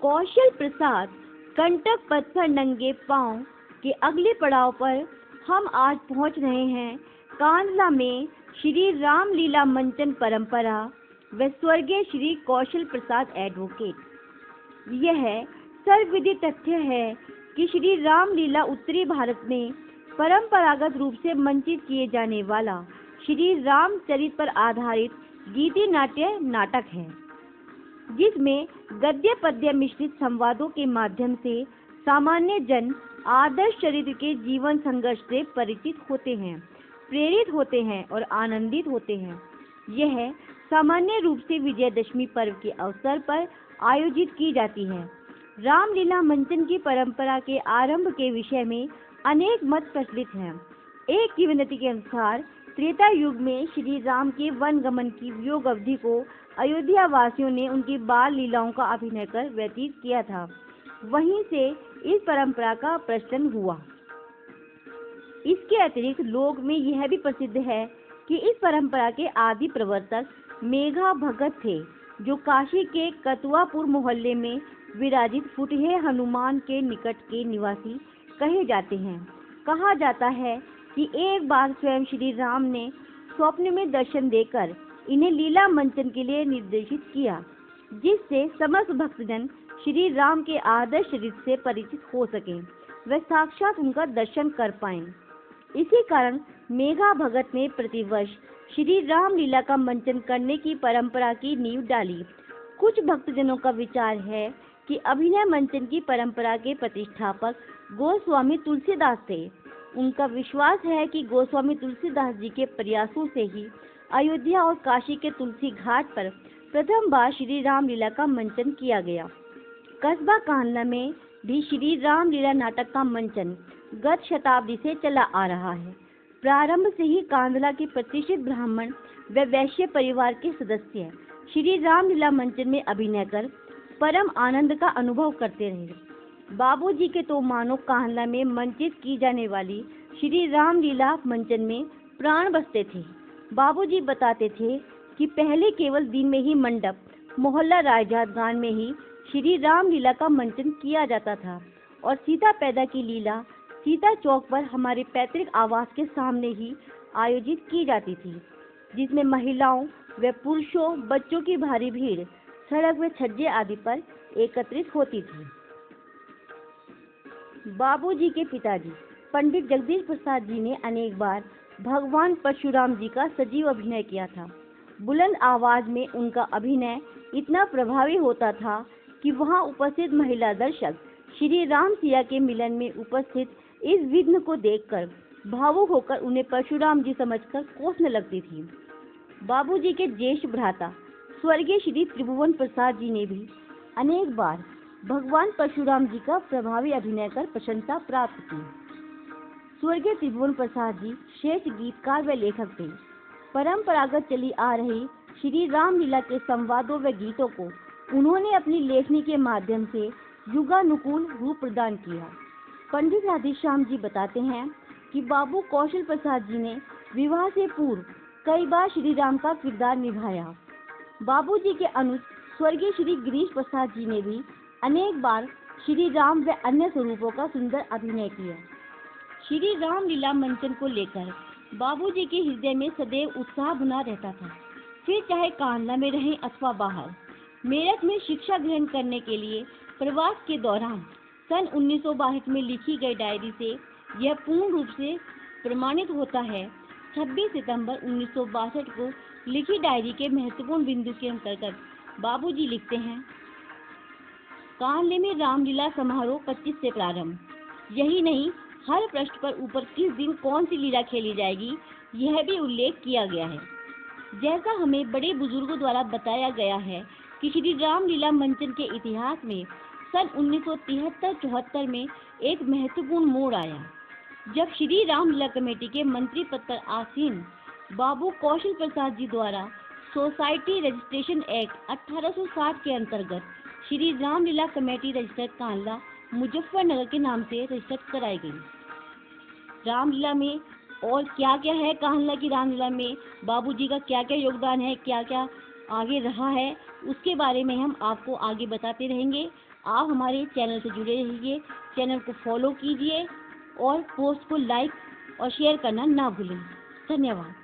कौशल प्रसाद कंटक पथ पर नंगे पांव के अगले पड़ाव पर हम आज पहुंच रहे हैं कांधला में श्री रामलीला मंचन परंपरा व स्वर्गीय श्री कौशल प्रसाद एडवोकेट। यह सर्वविदित तथ्य है कि श्री रामलीला उत्तरी भारत में परंपरागत रूप से मंचित किए जाने वाला श्री रामचरित पर आधारित गीति नाट्य नाटक है, जिसमें गद्य पद्य मिश्रित संवादों के माध्यम से सामान्य जन आदर्श चरित्र के जीवन संघर्ष से परिचित होते हैं, प्रेरित होते हैं और आनंदित होते हैं। यह सामान्य रूप से विजयदशमी पर्व के अवसर पर आयोजित की जाती है। रामलीला मंचन की परंपरा के आरंभ के विषय में अनेक मत प्रचलित हैं। एक किंवदंती के अनुसार त्रेता युग में श्री राम के वन गमन की वियोग अवधि को अयोध्या वासियों ने उनकी बाल लीलाओं का अभिनय कर व्यतीत किया था। वहीं से इस परंपरा का प्रचलन हुआ। इसके अतिरिक्त लोक में यह भी प्रसिद्ध है कि इस परंपरा के आदि प्रवर्तक मेघा भगत थे, जो काशी के कतुआपुर मोहल्ले में विराजित फुटहे हनुमान के निकट के निवासी कहे जाते हैं। कहा जाता है कि एक बार स्वयं श्री राम ने स्वप्न में दर्शन देकर इन्हें लीला मंचन के लिए निर्देशित किया, जिससे समस्त भक्तजन श्री राम के आदर्श चरित्र से परिचित हो सके व साक्षात उनका दर्शन कर पाएं। इसी कारण मेघा भगत ने प्रतिवर्ष श्री राम लीला का मंचन करने की परंपरा की नींव डाली। कुछ भक्तजनों का विचार है कि अभिनय मंचन की परंपरा के प्रतिष्ठापक गोस्वामी तुलसीदास थे। उनका विश्वास है कि गोस्वामी तुलसीदास जी के प्रयासों से ही अयोध्या और काशी के तुलसी घाट पर प्रथम बार श्री राम लीला का मंचन किया गया। कस्बा कांधला में भी श्री राम लीला नाटक का मंचन गत शताब्दी से चला आ रहा है। प्रारंभ से ही कांधला के प्रतिष्ठित ब्राह्मण व वैश्य परिवार के सदस्य श्री राम लीला मंचन में अभिनय कर परम आनंद का अनुभव करते रहे। बाबूजी के तो मानो कांधला में मंचित की जाने वाली श्री राम लीला मंचन में प्राण बसते थे। बाबूजी बताते थे कि पहले केवल दिन में ही मंडप, मोहल्ला रायजात गान में ही श्री राम लीला का मंचन किया जाता था और सीता पैदा की लीला सीता चौक पर हमारे पैतृक आवास के सामने ही आयोजित की जाती थी, जिसमें महिलाओं व पुरुषों, बच्चों की भारी भीड़ सड़क व छज्जे आदि पर एकत्रित होती थी। बाबूजी के पिताजी पंडित जगदीश प्रसाद जी ने अनेक बार भगवान परशुराम जी का सजीव अभिनय किया था। बुलंद आवाज में उनका अभिनय इतना प्रभावी होता था कि वहां उपस्थित महिला दर्शक श्री राम सिया के मिलन में उपस्थित इस विघ्न को देखकर भावुक होकर उन्हें परशुराम जी समझकर कोसने लगती थी। बाबूजी के ज्येष्ठ भ्राता स्वर्गीय श्री त्रिभुवन प्रसाद जी ने भी अनेक बार भगवान परशुराम जी का प्रभावी अभिनय कर प्रशंसा प्राप्त की। स्वर्गीय त्रिभुवन प्रसाद जी श्रेष्ठ गीतकार व लेखक थे। परंपरागत चली आ रही श्री राम लीला के संवादों व गीतों को उन्होंने अपनी लेखनी के माध्यम से युगानुकूल रूप प्रदान किया। पंडित राधेश्याम जी बताते हैं कि बाबू कौशल प्रसाद जी ने विवाह से पूर्व कई बार श्री राम का किरदार निभाया। बाबूजी के अनुज स्वर्गीय श्री गिरीश प्रसाद जी ने भी अनेक बार श्री राम व अन्य स्वरूपों का सुंदर अभिनय किया। श्री राम लीला मंचन को लेकर बाबूजी के हृदय में सदैव उत्साह बना रहता था। फिर चाहे कांधला में रहें अथवा बाहर। मेरठ में शिक्षा ग्रहण करने के लिए प्रवास के दौरान सन 1962 में लिखी गई डायरी से यह पूर्ण रूप से प्रमाणित होता है। 26 सितंबर 1962 को लिखी डायरी के महत्वपूर्ण बिंदु के अंतर्गत बाबूजी लिखते हैं, कांधले में रामलीला समारोह 25 से प्रारंभ। यही नहीं, हर पृष्ठ पर ऊपर किस दिन कौन सी लीला खेली जाएगी यह भी उल्लेख किया गया है। जैसा हमें बड़े बुजुर्गों द्वारा बताया गया है कि श्री राम लीला मंचन के इतिहास में सन 1973-74 में एक महत्वपूर्ण मोड़ आया, जब श्री राम लीला कमेटी के मंत्री पद पर आसीन बाबू कौशल प्रसाद जी द्वारा सोसाइटी रजिस्ट्रेशन एक्ट 1860 के अंतर्गत श्री राम लीला कमेटी रजिस्टर्ड कांधला मुजफ्फरनगर के नाम से रजिस्टर्ड कराई गई। रामलीला में और क्या क्या है, कांधला की रामलीला में बाबूजी का क्या क्या योगदान है, क्या क्या आगे रहा है उसके बारे में हम आपको आगे बताते रहेंगे। आप हमारे चैनल से जुड़े रहिए, चैनल को फॉलो कीजिए और पोस्ट को लाइक और शेयर करना ना भूलें। धन्यवाद।